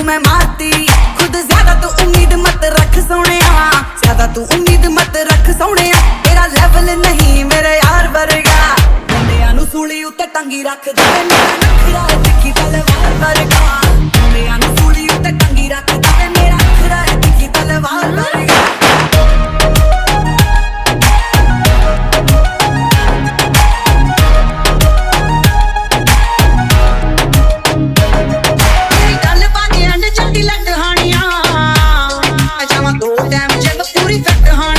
मैं मारती खुद ज्यादा तू उम्मीद मत रख सोनिया, ज्यादा तू उम्मीद मत रख सोनिया। तेरा लेवल नहीं मेरे यार वर्गा, बंदियां नू सूली उत्ते टंगी रख दे मेरा नखरा दिखी तलवार वर्गा। बंदियां नू सूली उत्ते टंगी रख दे मेरा नखरा दिखी तलवार वर्गा। लट हानिया जावा दो टाइम जब पूरी फिट हानी।